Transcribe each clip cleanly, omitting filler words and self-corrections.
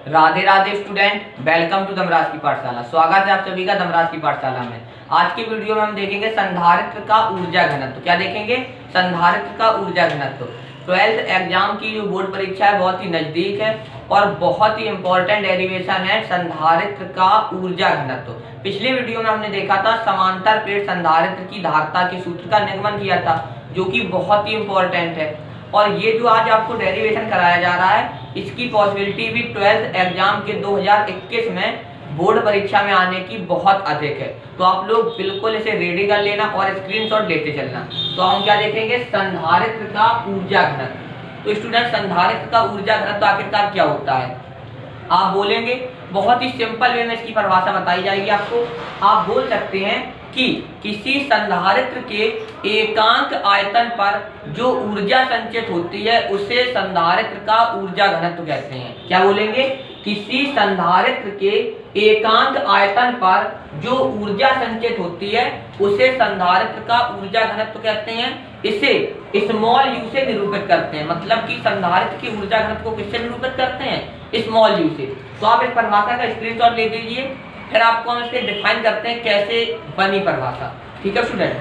Radhe Radhe student, welcome to Damraj की पाठशाला। स्वागत है आप सभी का दमराज की पाठशाला में। आज की वीडियो में हम देखेंगे संधारित्र का ऊर्जा घनत्व। क्या देखेंगे? संधारित्र का ऊर्जा घनत्व। 12th एग्जाम की जो बोर्ड परीक्षा है बहुत ही नजदीक है और बहुत ही इंपॉर्टेंट डेरिवेशन है संधारित्र का ऊर्जा घनत्व। पिछले वीडियो में हमने देखा था समांतर प्लेट संधारित्र की धारिता के सूत्र का निगमन किया था, जो कि बहुत ही इंपॉर्टेंट है। और ये जो आज आपको डेरिवेशन कराया जा रहा है, इसकी पॉसिबिलिटी भी 12th एग्जाम के 2021 में बोर्ड परीक्षा में आने की बहुत अधिक है। तो आप लोग बिल्कुल इसे रेडी कर लेना और स्क्रीनशॉट लेते चलना। तो हम क्या देखेंगे? संधारित्र का ऊर्जा घनत्व। तो स्टूडेंट, संधारित्र का ऊर्जा घनत्व आखिरकार क्या होता है? आप बोलेंगे, बहुत ही सिंपल वे में इसकी परिभाषा बताई जाएगी आपको। आप बोल सकते हैं कि किसी संधारित्र के एकांक आयतन पर जो ऊर्जा संचित होती है उसे संधारित्र का ऊर्जा घनत्व कहते हैं। क्या बोलेंगे? किसी संधारित्र के एकांक आयतन पर जो ऊर्जा संचित होती है उसे संधारित्र का ऊर्जा घनत्व कहते हैं। इसे स्मॉल यू से निरूपित करते हैं। मतलब कि संधारित्र की ऊर्जा घनत्व को किससे निरूपित करते हैं? स्मॉल यू से। तो आप इस परिभाषा का स्क्रीनशॉट ले लीजिए, फिर आपको हम इसे डिफाइन करते हैं कैसे बनी परिभाषा। ठीक है स्टूडेंट?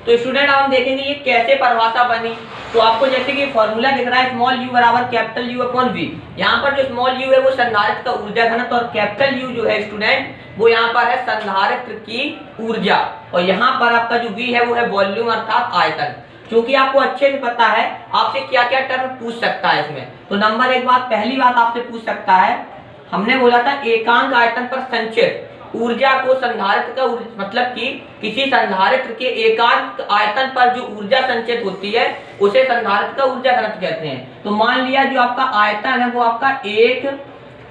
तो स्टूडेंट, हम देखेंगे ये कैसे परिभाषा बनी। तो आपको जैसे कि फॉर्मूला दिख रहा है, स्मॉल यू बराबर कैपिटल यू अपॉन वी। यहाँ पर जो स्मॉल यू है वो संधारित्र का ऊर्जा घनत्व और कैपिटल यू जो है स्टूडेंट वो यहाँ पर है संधारित्र की ऊर्जा, और यहाँ पर आपका जो वी है वो है वॉल्यूम अर्थात आयतन। क्योंकि आपको अच्छे से पता है आपसे क्या क्या टर्म पूछ सकता है इसमें। तो नंबर एक बात, पहली बात आपसे पूछ सकता है, हमने बोला था एकांक आयतन पर संचित ऊर्जा को संधारित्र का मतलब कि किसी संधारित्र के एकांक आयतन पर जो ऊर्जा संचित होती है उसे संधारित्र का ऊर्जा घनत्व कहते हैं। तो मान लिया जो आपका आयतन है वो आपका 1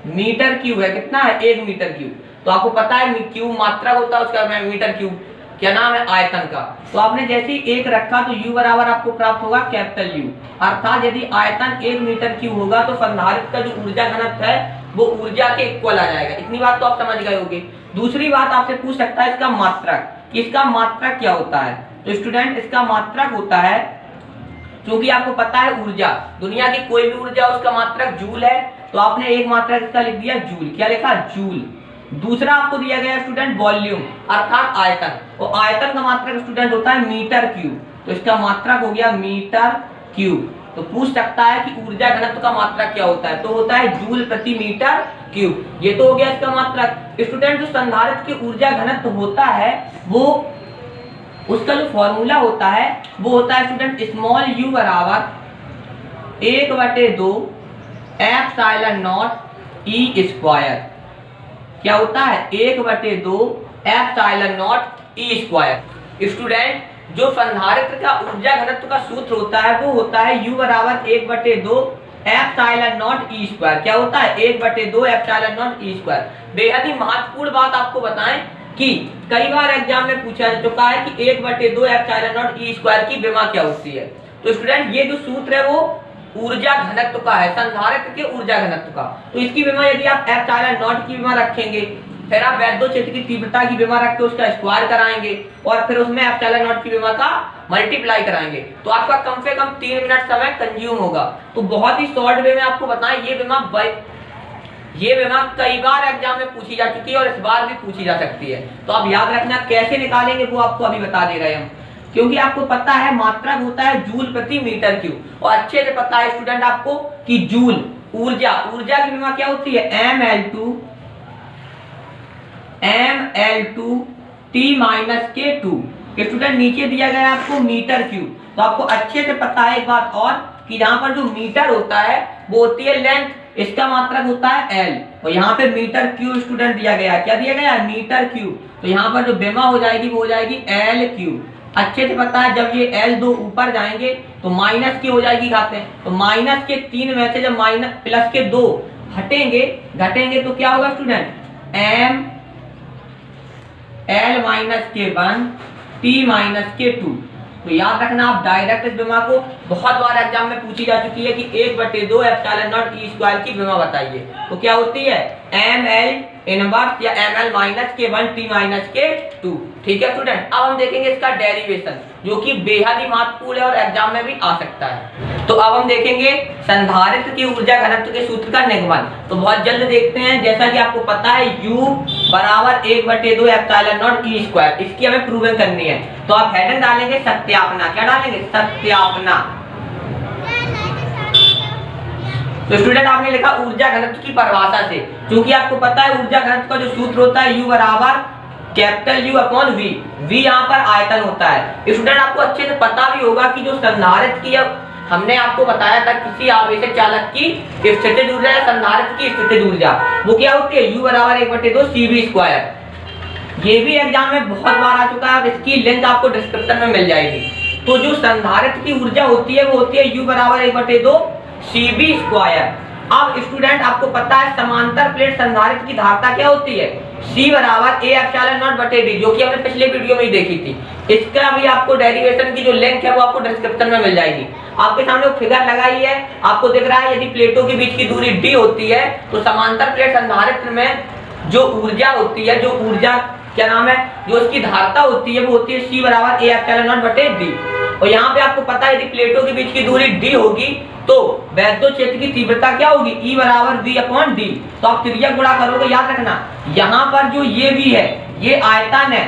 मीटर क्यूब है। कितना है? 1 मीटर क्यूब। तो आपको पता है क्यूब मात्रा होता है उसका, मीटर क्यूब क्या नाम है? आयतन का। तो आपने जैसे ही 1 रखा तो U बराबर आपको प्राप्त होगा कैपिटल U। अर्थात यदि आयतन 1 मीटर क्यूब होगा तो संधारित्र का जो ऊर्जा घनत्व है वो ऊर्जा के इक्वल आ जाएगा। इतनी बात तो आप समझ गए होंगे। दूसरी बात आपसे पूछ सकता है इसका मात्रक। इसका मात्रक क्या होता है? तो स्टूडेंट, इसका मात्रक होता है, क्योंकि आपको पता है ऊर्जा, दुनिया की कोई भी ऊर्जा उसका मात्रक जूल है, तो आपने एक मात्रक इसका लिख दिया जूल। क्या लिखा? जूल। दूसरा आपको दिया गया स्टूडेंट वॉल्यूम अर्थात आयतन, और आयतन का मात्रक स्टूडेंट होता है मीटर क्यूब। तो इसका मात्रक हो गया मीटर क्यूब। तो पूछ सकता है कि ऊर्जा घनत्व का मात्रक क्या होता है? तो होता है जूल प्रति मीटर क्यूब। ये तो हो गया इसका मात्रक। स्टूडेंट, जो संधारित्र की ऊर्जा घनत्व होता है वो उसका जो फॉर्मूला होता है वो होता है स्टूडेंट स्मॉल यू बराबर 1/2 एप्सिलॉन नॉट ई स्क्वायर। क्या होता है? 1/2 epsilon not E square. Student, जो संधारित्र का ऊर्जा घनत्व का सूत्र होता है वो होता है U बराबर 1/2 एप्सिलॉन नॉट ई स्क्वायर। क्या होता है? 1/2 एप्सिलॉन नॉट ई स्क्वायर। बेहद ही महत्वपूर्ण बात आपको बताएं कि कई बार एग्जाम में पूछा जा चुका है कि 1/2 एप्सिलॉन नॉट ई स्क्वायर की विमा क्या होती है। तो स्टूडेंट, ये जो सूत्र है वो ऊर्जा घनत्व का है, संधारित्र के ऊर्जा घनत्व का। तो इसकी विमा यदि आप एप्सिलॉन नॉट की विमा रखेंगे, फिर आप वैद्युत क्षेत्र की तीव्रता की विमा रख के उसका स्क्वायर कराएंगे और फिर उसमें एप्सिलॉन नॉट की विमा का मल्टीप्लाई कराएंगे, तो आपका कम से कम 3 मिनट समय कंज्यूम होगा। तो बहुत ही शॉर्ट वे में आपको बताएं, ये विमा कई बार एग्जाम में पूछी जा चुकी है और इस बार भी पूछी जा सकती है। तो आप याद रखना, कैसे निकालेंगे वो आपको अभी बता दे रहे हैं हम, क्योंकि आपको पता है मात्रक होता है जूल प्रति मीटर क्यूब, और अच्छे से पता है स्टूडेंट आपको कि जूल ऊर्जा की विमा क्या होती है? ml2 T-K2। स्टूडेंट, नीचे दिया गया आपको मीटर क्यूब। तो आपको अच्छे से पता है एक बात और कि यहाँ पर जो मीटर होता है वो होती है लेंथ, इसका मात्रक होता है L, और यहाँ पे मीटर क्यूब स्टूडेंट दिया गया है। क्या दिया गया है? Metre cube. तो यहाँ पर जो विमा हो जाएगी वो हो जाएगी L क्यूब। अच्छे से पता है जब ये L 2 ऊपर जाएंगे तो माइनस की हो जाएगी घातें। तो माइनस के 3 में से जब प्लस के 2 घटेंगे तो क्या होगा स्टूडेंट? L-K1 T-K2। तो याद रखना आप डायरेक्ट इस विमा को बहुत बार एग्जाम में पूछी जा चुकी है कि 1/2 एप्सिलॉन नॉट ई स्क्वायर की विमा बताइए। तो क्या होती है ml इनवर्स या ml माइनस के 1 t माइनस के 2। ठीक है स्टूडेंट, अब हम देखेंगे इसका डेरिवेशन जो कि बेहद ही महत्वपूर्ण है और एग्जाम में भी आ सकता है। तो अब हम देखेंगे संधारित्र की ऊर्जा घनत्व के सूत्र का निगमन। तो बहुत जल्द देखते हैं, जैसा कि आपको पता है U बराबर 1/2 एप्सिलॉन नॉट ई स्क्वायर, इसकी हमें प्रूविंग करनी है। तो आप हेडर डालेंगे सत्यापना। क्या डालेंगे? सत्यापना। तो स्टूडेंट आपने लिखा ऊर्जा घनत्व की परिभाषा से, क्योंकि आपको पता है ऊर्जा घनत्व का जो सूत्र होता है U बराबर capital U upon V। V यहाँ पर आयतन होता है। स्टूडेंट आपको अच्छे से पता भी होगा कि जो संधारित्र की, अब हमने आपको बताया था किसी आवेशक चालक की स्थितिज ऊर्जा या संधारित्र की स्थितिज ऊर्जा, वो क्या होती है? U बराबर 1/2 CV स्क्वायर। ये भी एग्जाम में बहुत बार आ चुका है और इसकी लिंक आपको डिस्क्रिप्शन में मिल जाएगी। तो जो संधारित्र की ऊर्जा होती है वो होती है U बराबर 1/2 CV स्क्वायर। अब स्टूडेंट आपको पता है समांतर प्लेट संधारित्र की धारिता क्या होती है? C बराबर A एप्सिलॉन नॉट बटे D, जो कि हमने पिछले वीडियो में ही देखी थी। इसका भी आपको डेरिवेशन की जो लिंक है वो आपको डिस्क्रिप्शन में मिल जाएगी। आपके सामने वो फिगर लगाई है, आपको दिख रहा है यदि प्लेटों के बीच की दूरी D होती है तो समांतर प्लेट संधारित्र में जो ऊर्जा होती है, जो ऊर्जा क्या नाम है, जो उसकी धारिता होती है वो होती है C बराबर A एप्सिलॉन नॉट बटे D। और यहाँ पे आपको पता है यदि प्लेटों के बीच की दूरी D होगी तो वैद्युत क्षेत्र की तीव्रता क्या होगी? E बराबर V अपॉन D। तो आप त्रिज्या गुणा करोगे, याद रखना यहाँ पर जो ये V है ये आयतन है,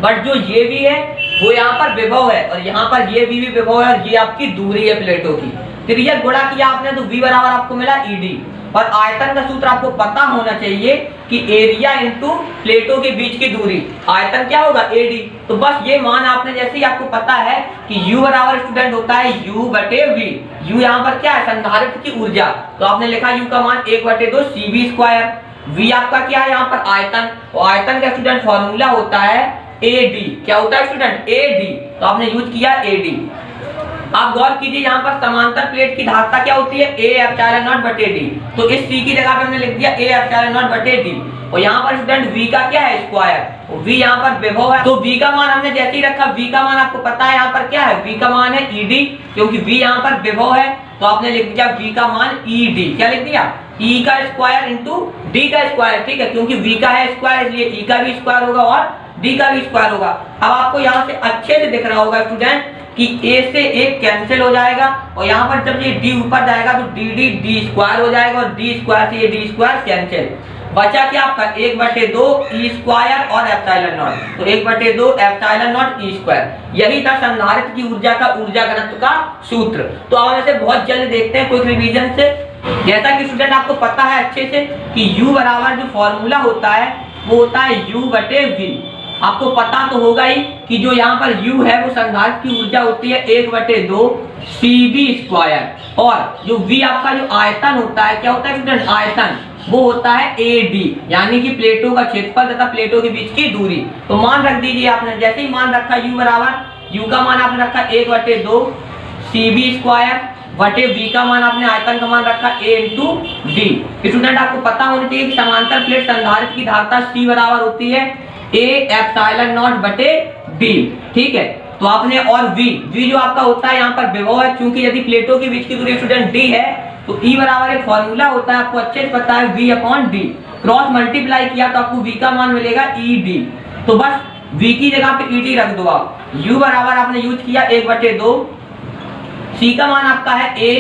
बट जो ये V है वो यहाँ पर विभव है, और यहाँ पर ये V भी विभव है, और ये आपकी दूरी है प्लेटों की। त्रिज्या गुणा किया आपने तो V बराबर आपको मिला ED। और आयतन का सूत्र आपको पता होना चाहिए कि एरिया इनटू प्लेटों के बीच की दूरी, आयतन क्या होगा? AD। तो बस ये मान आपने, जैसे ही आपको पता है कि U बराबर स्टूडेंट होता है U बटे V। U यहाँ पर क्या है? संधारित्र की ऊर्जा। तो आपने लिखा U का मान 1/2 CV स्क्वायर। V आपका क्या है? यहाँ पर आयतन, और आयतन का स्टूडेंट फॉर्मूला होता है AD। क्या होता है स्टूडेंट? AD। तो आपने यूज किया AD। आप गौर कीजिए यहाँ पर समांतर प्लेट की धारिता क्या होती है? A एप्सिलॉन नॉट बटे D। तो इस C की जगह पे हमने लिख दिया A एप्सिलॉन नॉट बटे D। और यहाँ पर स्टूडेंट V का क्या है? स्क्वायर। V यहाँ पर विभव है, तो V का मान हमने जैसे ही रखा, V का मान आपको पता है यहाँ पर क्या है? V का मान है ED, क्योंकि V यहाँ पर विभव है तो आपने लिख दिया V का मान ED। क्या लिख दिया? E का स्क्वायर इंटू D का स्क्वायर। ठीक है, क्योंकि V का है स्क्वायर इसलिए E का भी स्क्वायर होगा और D का भी स्क्वायर होगा। अब आपको यहाँ से अच्छे से दिख रहा होगा स्टूडेंट कि A से A कैंसिल हो जाएगा, और यहाँ पर जब ये D ऊपर जाएगा तो D स्क्वायर हो जाएगा, और D स्क्वायर से ये D स्क्वायर कैंसिल। बचा क्या आपका? 1/2 E स्क्वायर और एप्सिलॉन नॉट। तो 1/2 एप्सिलॉन नॉट E स्क्वायर। यही था संधारित्र की ऊर्जा का ऊर्जा घनत्व का सूत्र। तो अब ऐसे बहुत जल्द देखते हैं क्विक रिवीजन से। जैसा कि स्टूडेंट आपको पता है अच्छे से कि U बराबर जो फॉर्मूला होता है वो होता है U बटे V। आपको पता तो होगा ही कि जो यहाँ पर U है वो संधारित्र की ऊर्जा होती है 1/2 CV स्क्वायर, और जो V आपका जो आयतन होता है क्या होता है स्टूडेंट? आयतन, वो होता है AD, यानी कि प्लेटों का क्षेत्रफल तथा प्लेटों के बीच की दूरी। तो मान रख दीजिए आपने, जैसे ही मान रखा U बराबर, U का मान आपने रखा 1/2 CV स्क्वायर बटे V का मान आपने आयतन का मान रखा A इंटू D। स्टूडेंट आपको पता होना चाहिए कि समांतर प्लेट संधारित्र की धारिता C बराबर होती है A एप्सिलॉन नॉट बटे D। ठीक है, तो आपने और V जो आपका होता है यहाँ पर विभव है, क्योंकि यदि प्लेटों के बीच की दूरी स्टूडेंट D है तो E बराबर एक फॉर्मूला होता है, आपको अच्छे से पता है V upon D। Cross multiply किया तो आपको V का मान मिलेगा ED। तो बस V की जगह पे ED रख दो आप। U बराबर आपने यूज किया 1/2, C का मान आपका है A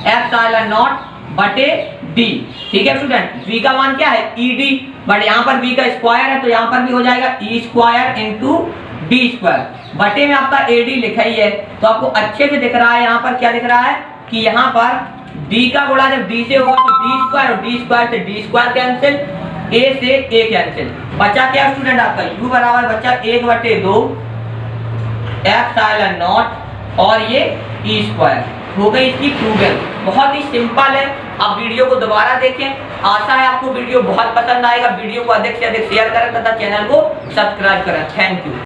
एप्सिलॉन नॉट बटे D। ठीक है स्टूडेंट, V का मान क्या है? ED, बट यहाँ पर V का स्क्वायर है तो यहाँ पर भी हो जाएगा E square into D square. बटे में आपका AD लिखा ही है, तो आपको अच्छे से दिख रहा है यहाँ पर क्या दिख रहा है कि यहाँ पर D का गुणा जब D से होगा तो D स्क्वायर, और D स्क्वायर से D स्क्वायर कैंसिल, A से A कैंसिल। बचा क्या स्टूडेंट आपका? U बराबर बचा 1/2 एप्सिलॉन नॉट और ये E स्क्वायर। हो गई इसकी प्रूविंग। बहुत ही सिंपल है। आप वीडियो को दोबारा देखें, आशा है आपको वीडियो बहुत पसंद आएगा। वीडियो को अधिक से अधिक शेयर करें तथा चैनल को सब्सक्राइब करें। Thank you.